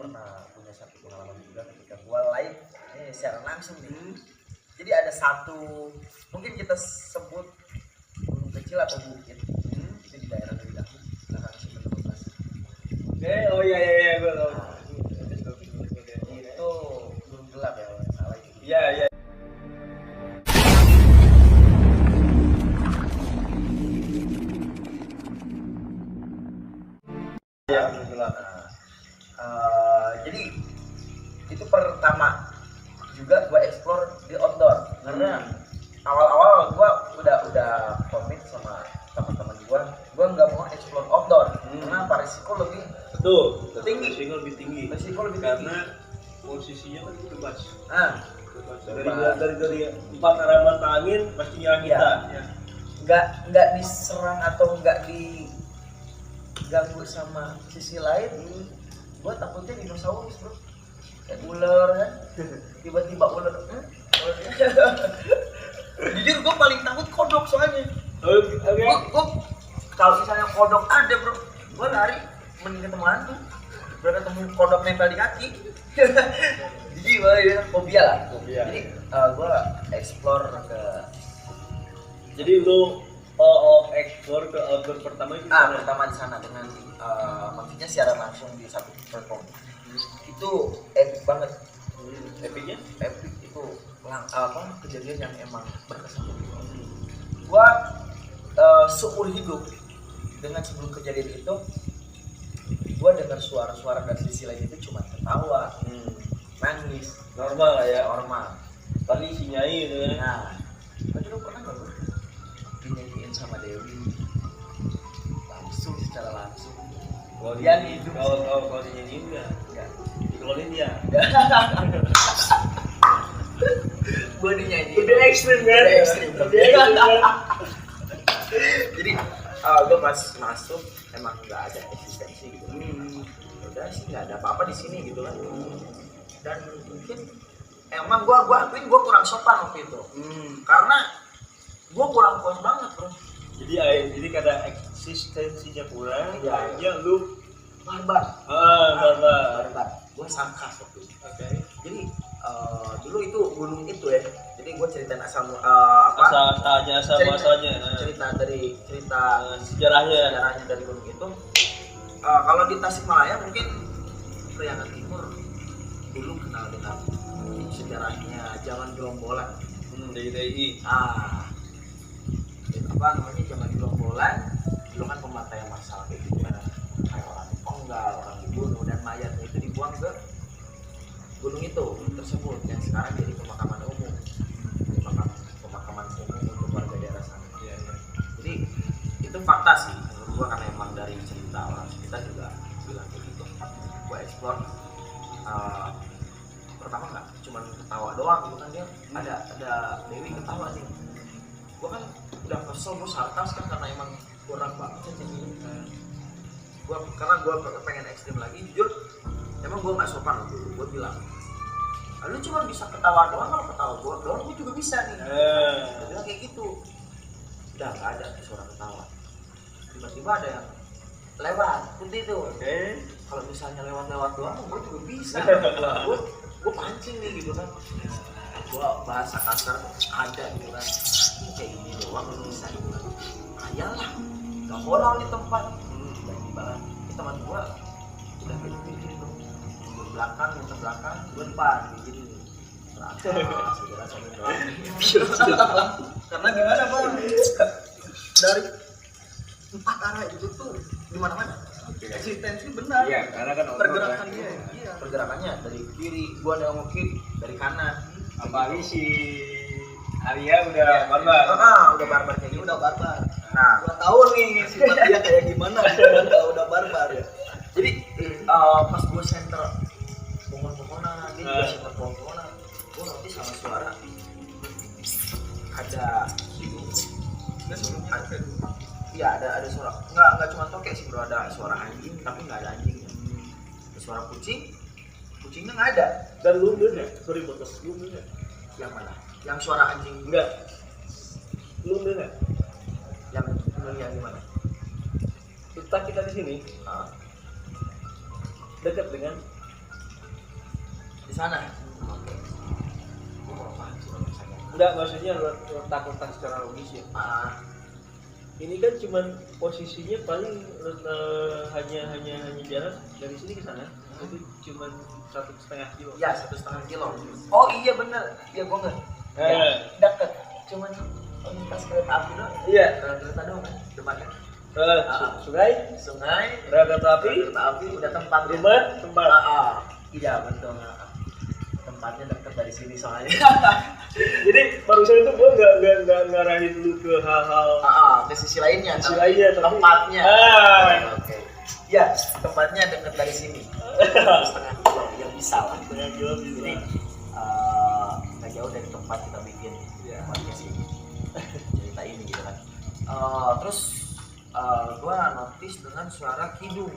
pernah punya satu pengalaman juga ketika gue live ini secara langsung nih. Jadi ada satu, mungkin kita sebut gunung kecil atau bukit, itu di daerah dari Dahuk, belakang Simenang Bekasi. Oh iya gue tahu. Itu gunung gelap ya kalau nggak salah itu. Iya. Jadi itu pertama juga gue explore di outdoor karena awal-awal gue udah komit sama teman-teman gue nggak mau explore outdoor karena apa, risiko lebih tinggi. Risiko lebih tinggi Karena posisinya kan bebas. Dari Dari 4 arah mata angin pasti nyerang kita. nggak diserang atau nggak diganggu sama sisi lain. Gue takutnya dinosaurus bro, kayak ular kan, tiba-tiba ular. Jujur gue paling takut kodok soalnya. Gue kalau misalnya kodok ada bro, gue lari mending ketemu hantu daripada ketemu kodok nempel di kaki. Jadi gue ya fobia lah. Jadi gue explore ke. Jadi lu explore ke outdoor pertama itu Pertama di sana dengan maksudnya secara langsung di satu platform. Itu epic banget. Epicnya? Epic itu kejadian yang emang berkesan. Gua seumur hidup dengan sebelum kejadian itu gua dengar suara-suara dari sisi lain itu cuma ketawa, nangis, Normal lah ya. normal. Paling si Nyai itu ya. Nah, lu dulu pernah nggak bro dinyanyiin sama Dewi langsung secara langsung? Kalau Yang hidup kalau dinyanyiin enggak dikeluarin dia. Gue dinyanyiin Udah ekstrim kan? Udah ekstrim. Udah ekstrim kan? Jadi gue pas masuk emang nggak ada eksistensi gitu. Udah sih nggak ada apa-apa di sini gitu kan. Dan mungkin emang gue akuin gue kurang sopan waktu itu. Karena gue kurang puas banget bro. Jadi karena eksistensinya kurang, Iya. lu Barbar. barbar. Gue sangkas waktu itu. Oke. Jadi dulu itu gunung itu ya. Jadi gue ceritain asal Asalnya cerita sejarahnya dari gunung itu. Kalau di Tasikmalaya mungkin Priangan Timur dulu kenal dengan sejarahnya Jalan Gerombolan. DIY. Apa namanya Jalan Gerombolan? Dulu kan pembantaian massal kayak gitu kan. Kayak orang dipenggal, orang dibunuh dan mayatnya itu dibuang ke gunung itu tersebut yang sekarang jadi pemakaman umum. Pemakaman umum untuk warga daerah sana. Jadi itu fakta sih menurut gua karena emang dari cerita orang kita juga bilang kayak gitu. Gua explore pertama nggak cuma ketawa doang gitu kan, dia ada Dewi ketawa nih. Gua kan udah kesel, gua sarkas kan karena emang kurang banget ini. Karena gua pengen ekstrim lagi, jujur emang gua nggak sopan waktu itu. Gua bilang, lu cuma bisa ketawa doang, kalau ketawa gua doang gua juga bisa nih. Gua bilang kayak gitu. Udah nggak ada suara ketawa. Tiba-tiba ada yang lewat putih tuh. Kalau misalnya lewat doang gua juga bisa. Gua pancing nih gitu kan. Gua bahasa kasar ada gitu kan. Ini kayak gini doang lu bisa gitu kan. Ayalah, nggak moral di tempat. Tiba-tiba teman gua udah gini tuh. Gua belakang, yang terbelakang, gua depan gini. Segera sambil doang. Karena gimana bang? Dari 4 arah itu tuh di mana-mana. Eksistensi benar. Iya, karena kan pergerakan dia. Iya. Pergerakannya dari kiri, gua nengok kiri, dari kanan. Apalagi si Arya udah barbar. Udah barbar kayak gitu. Udah barbar. Nah, Gua tahu nih sifat dia kayak gimana. Udah barbar ya. Jadi pas gua center pohon-pohonan, dia juga center pohon-pohonan. Gua nanti sama suara ada hidung. Iya ada suara. Enggak cuma tokek sih bro, ada suara anjing tapi nggak ada anjingnya. Ada suara kucingnya nggak ada. dan lu bener ya? Sorry podcast, lu bener ya? Yang mana? Yang suara anjing? Enggak. Lu bener ya? Yang gimana? Kita di sini dekat dengan sana. Oke. Gua mau paham sih kalau misalnya. Enggak, maksudnya letak secara logis ya. Ini kan cuman posisinya paling hanya jarak dari sini ke sana. Itu cuman 1,5 kilo. Ya 1,5 kilo. Oh iya bener. Iya gua nggak. Ya, deket. Cuman lintas kereta api doang. Iya. Kereta doang kan depannya. Sungai, Rel kereta api, udah tempat rumah, tempat. Iya betul. Tempatnya dekat dari sini soalnya. Jadi barusan itu gua nggak ngarahin lu ke hal-hal Ke sisi lainnya. sisi lainnya, tapi Tempatnya. Oke. Ya tempatnya dekat dari sini. 1,5 kilo yang bisa lah. 1,5 kilo bisa. Jadi nggak jauh dari tempat kita bikin podcast ini. Cerita ini gitu kan. Terus gua notice dengan suara kidung.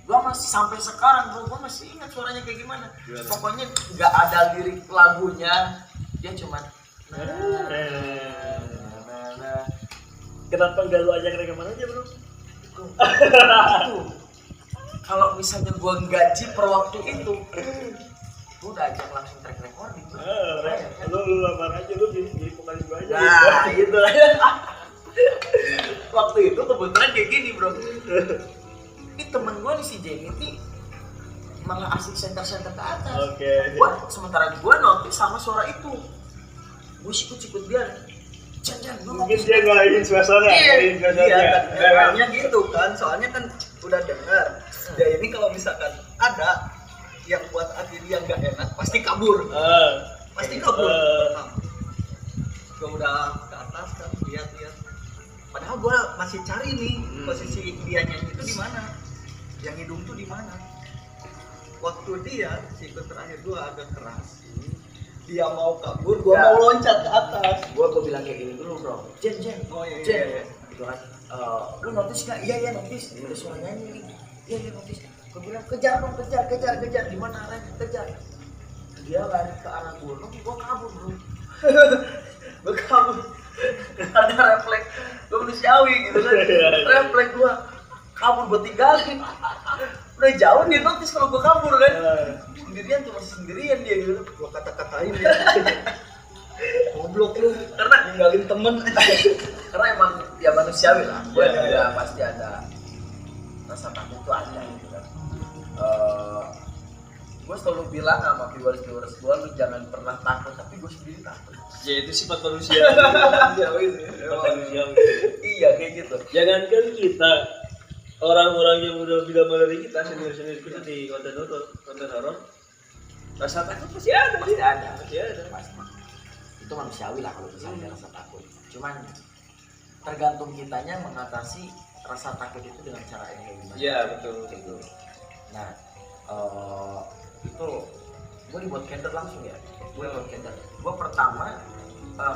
Gua masih sampai sekarang bro, gua masih ingat suaranya kayak gimana. Pokoknya nggak ada lirik lagunya, dia cuman Kenapa nggak lu ajak rekaman aja bro? itu. Kalau misalnya gua gaji per waktu itu, gua udah ajak langsung track recording bro. Lu lamar aja, lu jadi vokalis gua aja. Nah gitu. Waktu itu kebetulan kayak gini bro. Ini temen gue nih si Jenny ini malah asik center-center ke atas. Oke. Sementara gue notice sama suara itu, gue sikut-sikut dia. Jangan, Mungkin dia ngalahin suasana. Iya, gitu kan. Soalnya kan udah dengar. Ya ini kalau misalkan ada yang buat hati dia nggak enak, pasti kabur. Pasti kabur. Gue udah ke atas kan, lihat-lihat. Padahal gue masih cari nih posisi dia nyanyi itu di mana, yang hidung tuh di mana. Waktu dia sikut terakhir gue agak keras, dia mau kabur, gue mau loncat ke atas. Gue bilang kayak gini dulu bro. Jen. Gitu kan. Lu notice nggak? Iya notice. Ada suara nyanyi nih. Iya notice. Gue bilang kejar dong, kejar. Di mana arahnya? Kejar. Dia lari ke arah gunung, gue kabur bro. Gue kabur. Ada refleks gue manusiawi gitu kan. Refleks gue kabur, gue tinggalin. Udah jauh dia notice kalau gue kabur kan. Sendirian tuh, masih sendirian dia gitu. Gue kata-katain dia. Goblok lu, Karena ninggalin temen. karena emang ya manusiawi lah. Gue ya pasti ada rasa takut tuh ada gitu kan. Gue selalu bilang sama viewers gue, lu jangan pernah takut, tapi gue sendiri takut. Ya itu sifat manusia. Iya kayak gitu. Jangankan kita, orang-orang yang udah lebih lama dari kita, senior kita di konten horor, rasa takut masih ada. Pasti ada. Itu manusiawi lah kalau misalnya rasa takut. Cuman tergantung kitanya mengatasi rasa takut itu dengan cara yang kayak gimana. Iya betul. Gitu. Nah, itu gue dibuat kender langsung ya. Gue pertama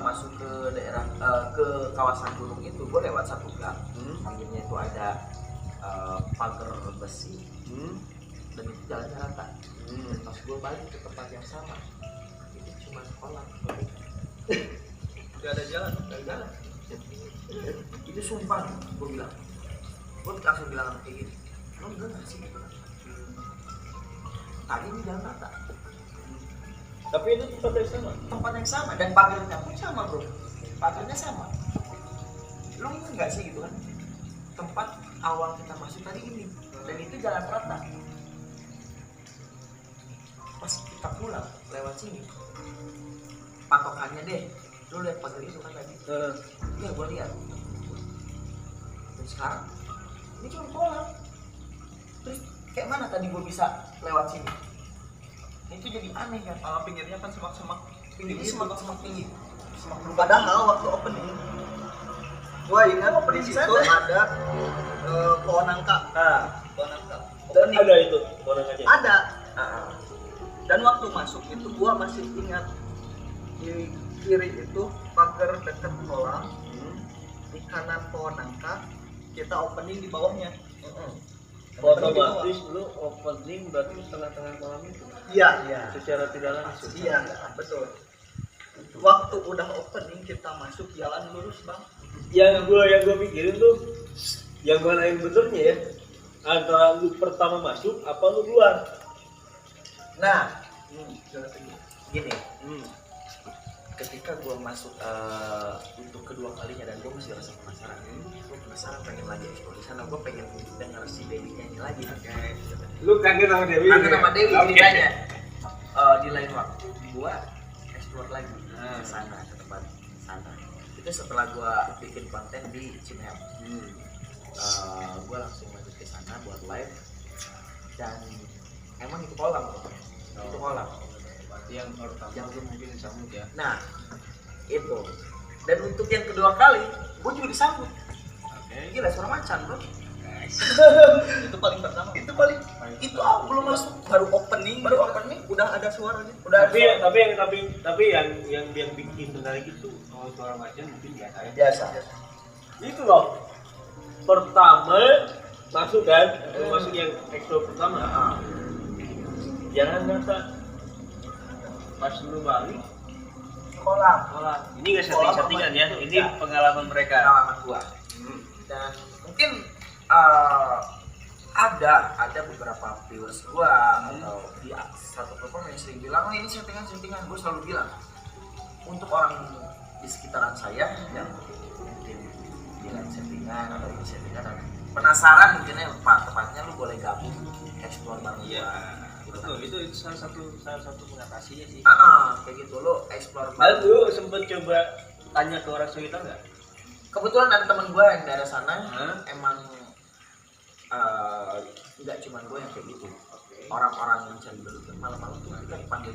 masuk ke daerah ke kawasan gunung itu, gue lewat satu gang. Akhirnya itu ada pagar besi dan itu jalannya rata. Dan pas gue balik ke tempat yang sama, itu cuma kolam. Gak ada jalan. Itu sumpah gue bilang. Gue langsung bilang kayak gini, lo enggak nggak sih gitu kan? Tadi ini jalan rata. Tapi itu Tempat yang sama dan pagarnya pun sama bro. Pagarnya sama. Lo enggak sih gitu kan? Tempat awal kita masuk tadi ini dan itu jalan rata. Pas kita pulang lewat sini, patokannya deh, lo lihat pagar itu kan tadi? Iya gue lihat. Dan sekarang ini cuma kolam. Terus kayak mana tadi gue bisa lewat sini? Itu jadi aneh kan? Pinggirnya kan semak-semak Ini semak-semak tinggi. semak belum. Padahal waktu opening, gua ingat di situ ada pohon nangka. Pohon nangka. Dan ada itu orang aja. Ada. Dan waktu masuk itu gua masih ingat di kiri itu pagar dekat kolam, di kanan pohon nangka, kita opening di bawahnya. Otomatis lu opening berarti tengah-tengah kolam itu. Iya. Secara tidak langsung. Iya, betul. Waktu udah opening kita masuk jalan lurus bang. Yang gua pikirin tuh, yang mana yang benernya ya? Antara lu pertama masuk apa lu keluar? Nah, Gini, ketika gue masuk untuk kedua kalinya dan gue masih rasa penasaran, gue penasaran pengen lagi explore di sana, gue pengen denger si Dewi nyanyi lagi. Lu kangen sama Dewi? Kangen sama Dewi ceritanya. Di lain waktu gue explore lagi ke sana, ke tempat sana. Itu setelah gue bikin konten di Cimeam. Gue langsung lanjut ke sana buat live dan emang itu kolam tuh. Itu kolam. Yang pertama yang belum mungkin disambut ya. Nah, itu. Dan untuk yang kedua kali, gue juga disambut. Gila, suara macan bro. Itu paling pertama. Itu paling. Itu aku belum masuk. Baru opening udah ada suaranya. Udah. Tapi yang bikin menarik itu suara macan mungkin biasa ya. Biasa. Itu loh. Pertama masuk kan, masuk yang explore pertama. Jangan kata pas lu balik Kolam. ini nggak setting-settingan ya, ini pengalaman mereka. Pengalaman gua. Dan mungkin ada beberapa viewers gua atau di satu platform yang sering bilang, oh ini settingan. Gua selalu bilang untuk orang di sekitaran saya yang mungkin bilang settingan atau ini settingan dan penasaran mungkinnya tepatnya lu boleh gabung explore bareng gua. Betul, itu salah satu mengatasinya sih. Kayak gitu lo explore bareng. Lu sempet coba tanya ke orang sekitar nggak? Kebetulan ada teman gue yang dari sana, emang nggak cuma gue yang kayak gitu. Orang-orang yang cari belut malam-malam tuh kita dipanggil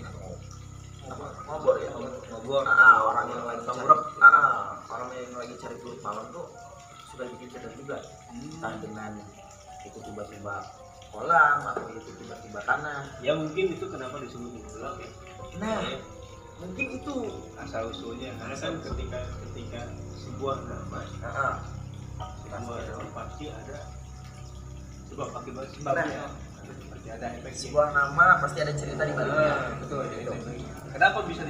ngobor ya. Orang yang lagi cari belut malam tuh sudah bikin cerita juga. Entah dengan itu tiba-tiba kolam atau itu tiba-tiba tanah. Ya mungkin itu kenapa disebut gelap ya. Nah, mungkin itu asal usulnya karena kan ketika sebuah nama pasti ada sebab akibat sebabnya. Pasti ada efek. Sebuah nama pasti ada cerita di baliknya. Betul. Kenapa bisa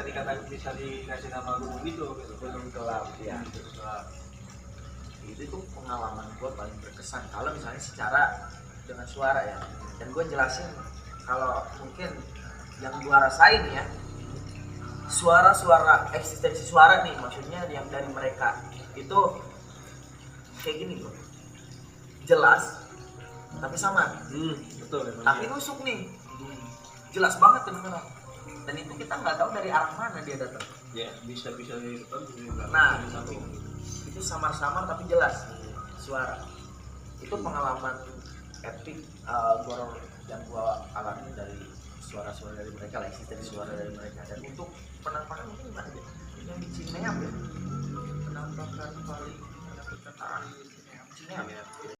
dikatakan bisa dikasih nama gunung itu? Gunung Gelap ya. Itu pengalaman gue paling berkesan kalau misalnya secara dengan suara ya. Dan gue jelasin kalau mungkin yang gue rasain ya, suara eksistensi suara nih, maksudnya yang dari mereka itu kayak gini bro, jelas tapi samar. Betul. Tapi nusuk nih, jelas banget kedengeran. Dan itu kita nggak tahu dari arah mana dia datang. Ya bisa dari depan, bisa dari belakang. Nah itu samar-samar tapi jelas suara. Itu pengalaman epic yang gua alami dari suara-suara dari mereka lah, eksistensi suara dari mereka. Dan untuk penampakan mungkin ada yang di Cimeam ya, penampakan paling menakutkan di Cimeam.